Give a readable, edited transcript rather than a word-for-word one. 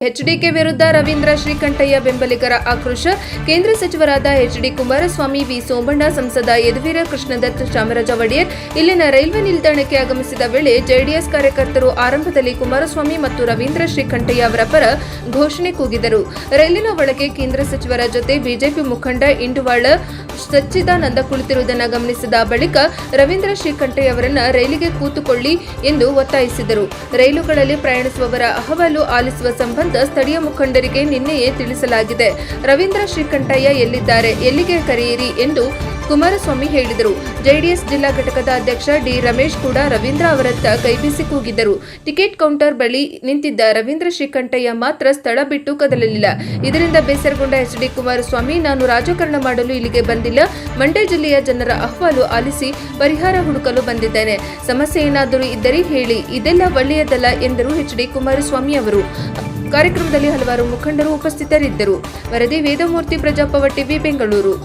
HDK ವಿರುದ್ಧ ರವೀಂದ್ರ ಶ್ರೀಕಂಠಯ್ಯ ಬೆಂಬಲಿಗರ ಆಕ್ರೋಶ. ಕೇಂದ್ರ ಸಚಿವರಾದ ಎಚ್ಡಿ ಕುಮಾರಸ್ವಾಮಿ, ವಿ ಸೋಮಣ್ಣ, ಸಂಸದ ಯದುವೀರ ಕೃಷ್ಣದತ್ತ ಚಾಮರಾಜ ಒಡೆಯರ್ ಇಲ್ಲಿನ ರೈಲ್ವೆ ನಿಲ್ದಾಣಕ್ಕೆ ಆಗಮಿಸಿದ ವೇಳೆ ಜೆಡಿಎಸ್ ಕಾರ್ಯಕರ್ತರು ಆರಂಭದಲ್ಲಿ ಕುಮಾರಸ್ವಾಮಿ ಮತ್ತು ರವೀಂದ್ರ ಶ್ರೀಕಂಠಯ್ಯ ಅವರ ಪರ ಘೋಷಣೆ ಕೂಗಿದರು. ರೈಲಿನ ಒಳಗೆ ಕೇಂದ್ರ ಸಚಿವರ ಜೊತೆ ಬಿಜೆಪಿ ಮುಖಂಡ ಇಂಡುವಾಳ ಸಚ್ಚಿದಾನಂದ ಕುಳಿತಿರುವುದನ್ನು ಗಮನಿಸಿದ ಬಳಿಕ ರವೀಂದ್ರ ಶ್ರೀಕಂಠಯ್ಯ ಅವರನ್ನ ರೈಲಿಗೆ ಕೂತುಕೊಳ್ಳಿ ಎಂದು ಒತ್ತಾಯಿಸಿದರು. ರೈಲುಗಳಲ್ಲಿ ಪ್ರಯಾಣಿಸುವವರ ಅಹವಾಲು ಆಲಿಸುವ ಸಂಬಂಧ ಸ್ಥಳೀಯ ಮುಖಂಡರಿಗೆ ನಿನ್ನೆಯೇ ತಿಳಿಸಲಾಗಿದೆ. ರವೀಂದ್ರ ಶ್ರೀಕಂಠಯ್ಯ ಎಲ್ಲಿದ್ದಾರೆ, ಎಲ್ಲಿಗೆ ಕರೆಯಿರಿ ಎಂದು ಕುಮಾರಸ್ವಾಮಿ ಹೇಳಿದರು. ಜೆಡಿಎಸ್ ಜಿಲ್ಲಾ ಘಟಕದ ಅಧ್ಯಕ್ಷ ಡಿ ರಮೇಶ್ ಕೂಡ ರವೀಂದ್ರ ಅವರತ್ತ ಕೈಬೀಸಿ ಕೂಗಿದ್ದರು. ಟಿಕೆಟ್ ಕೌಂಟರ್ ಬಳಿ ನಿಂತಿದ್ದ ರವೀಂದ್ರ ಶ್ರೀಕಂಠಯ್ಯ ಮಾತ್ರ ಸ್ಥಳ ಬಿಟ್ಟು ಕದಲಲಿಲ್ಲ. ಇದರಿಂದ ಬೇಸರಗೊಂಡ ಎಚ್ಡಿ ಕುಮಾರಸ್ವಾಮಿ, ನಾನು ರಾಜಕಾರಣ ಮಾಡಲು ಇಲ್ಲಿಗೆ ಬಂದಿಲ್ಲ, ಮಂಡ್ಯ ಜಿಲ್ಲೆಯ ಜನರ ಅಹವಾಲು ಆಲಿಸಿ ಪರಿಹಾರ ಹುಡುಕಲು ಬಂದಿದ್ದೇನೆ. ಸಮಸ್ಯೆ ಏನಾದರೂ ಇದ್ದರೆ ಹೇಳಿ, ಇದೆಲ್ಲ ಒಳ್ಳೆಯದಲ್ಲ ಎಂದರು ಎಚ್ಡಿ ಕುಮಾರಸ್ವಾಮಿ ಅವರು. ಕಾರ್ಯಕ್ರಮದಲ್ಲಿ ಹಲವಾರು ಮುಖಂಡರು ಉಪಸ್ಥಿತರಿದ್ದರು. ವರದಿ ವೇದಮೂರ್ತಿ, ಪ್ರಜಾಪವ ಟಿವಿ, ಬೆಂಗಳೂರು.